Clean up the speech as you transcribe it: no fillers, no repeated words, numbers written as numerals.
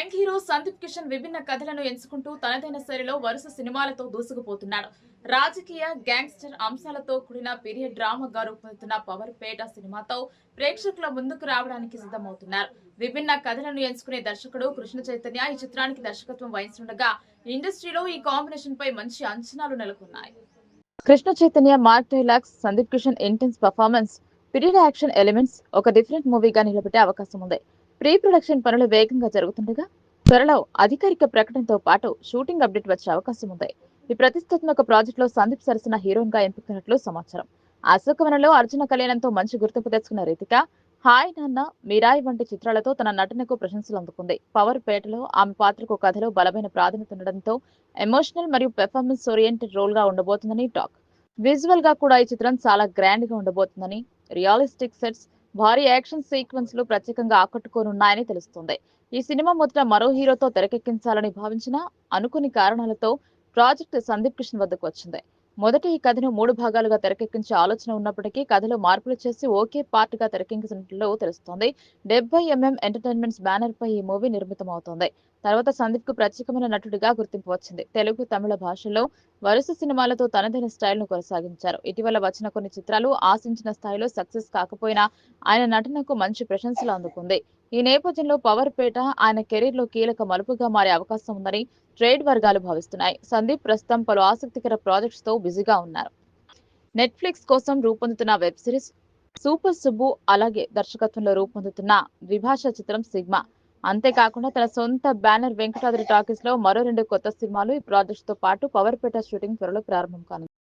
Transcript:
Young hero Sandeep Kishan విభిన్న కథలను ఎంచుకుంటూ తనదైన శైలిలో వరుస సినిమాలతో దూసుకుపోతున్నాడు. రాజకీయ, గ్యాంగ్స్టర్ అంశాలతో కూడిన పీరియడ్ డ్రామాగా రూపొందుతున్న పవర్ పేట సినిమాతో ప్రేక్షకుల ముందుకు రావడానికి సిద్ధమవుతున్నారు. విభిన్న కథలను ఎంచుకునే దర్శకుడు కృష్ణ చైతన్య ఈ చిత్రానికి దర్శకత్వం వహిస్తుండగా ఇండస్ట్రీలో ఈ కాంబినేషన్ పై మంచి అంచనాలు నెలకొన్నాయి. Krishna Chaitanya mark dialogues, Sandeep Kishan intense performance, period action elements ఒక డిఫరెంట్ మూవీగా నిలబెట్టే అవకాశం ఉంది. ప్రీ ప్రొడక్షన్ పనులు వేగంగా జరుగుతుండగా త్వరలో అధికారిక ప్రకటనతో పాటు షూటింగ్ అప్డేట్ వచ్చే అవకాశం ఉంది. ఈ ప్రతిష్టాత్మక ప్రాజెక్ట్ లో సందీప్ సరసన హీరోయిన్ గా ఎంపికైనట్లు సమాచారం. అశోకవనంలో అర్జున కళ్యాణంతో మంచి గుర్తింపు తెచ్చుకున్న రితిక హాయ్ నాన్న, మీరాయి వంటి చిత్రాలతో తన నటనకు ప్రశంసలు అందుకుంది. పవర్ పేటలో ఆమె పాత్రకు కథలో బలమైన ప్రాధాన్యత ఉండడంతో ఎమోషనల్ మరియు పెర్ఫార్మెన్స్ ఓరియంటెడ్ రోల్ గా ఉండబోతుందని టాక్. విజువల్ గా కూడా ఈ చిత్రం చాలా గ్రాండ్ గా ఉండబోతుందని, రియలిస్టిక్ సెట్స్, భారీ యాక్షన్ సీక్వెన్స్ లు ప్రత్యేకంగా ఆకట్టుకోనున్నాయని తెలుస్తుంది. ఈ సినిమా మొదట మరో హీరోతో తెరకెక్కించాలని భావించిన అనుకుని కారణాలతో ప్రాజెక్ట్ సందీప్ కిషన్ వద్దకు వచ్చింది. మొదట ఈ కథను 3 భాగాలుగా తెరకెక్కించే ఆలోచన ఉన్నప్పటికీ కథలో మార్పులు చేసి ఓకే పార్ట్ గా తెరకెక్కించినట్లు తెలుస్తోంది. 70mm ఎంటర్టైన్మెంట్స్ బ్యానర్ పై ఈ మూవీ నిర్మితమవుతోంది. తర్వాత సందీప్ కు ప్రత్యేకమైన నటుడిగా గుర్తింపు వచ్చింది. తెలుగు, తమిళ భాషల్లో వరుస సినిమాలతో తనదైన స్టైల్ ను కొనసాగించారు. ఇటీవల వచ్చిన కొన్ని చిత్రాలు ఆశించిన స్థాయిలో సక్సెస్ కాకపోయినా ఆయన నటనకు మంచి ప్రశంసలు అందుకుంది. ఈ నేపథ్యంలో పవర్ పేట ఆయన కెరీర్ లో కీలక మలుపుగా మారే అవకాశం ఉందని ట్రేడ్ వర్గాలు భావిస్తున్నాయి. సందీప్ ప్రస్తుతం పలు ఆసక్తికర ప్రాజెక్ట్స్ తో బిజీగా ఉన్నారు. నెట్ఫ్లిక్స్ కోసం రూపొందుతున్న వెబ్ సిరీస్ సూపర్ సుబ్బు, అలాగే దర్శకత్వంలో రూపొందుతున్న ద్విభాషా చిత్రం సిగ్మా. అంతేకాకుండా తన సొంత బ్యానర్ వెంకటాద్రి టాకీస్ లో మరో 2 కొత్త సినిమాలు ఈ ప్రాజెక్ట్స్ తో పాటు పవర్ పేట షూటింగ్ త్వరలో ప్రారంభం కానుంది.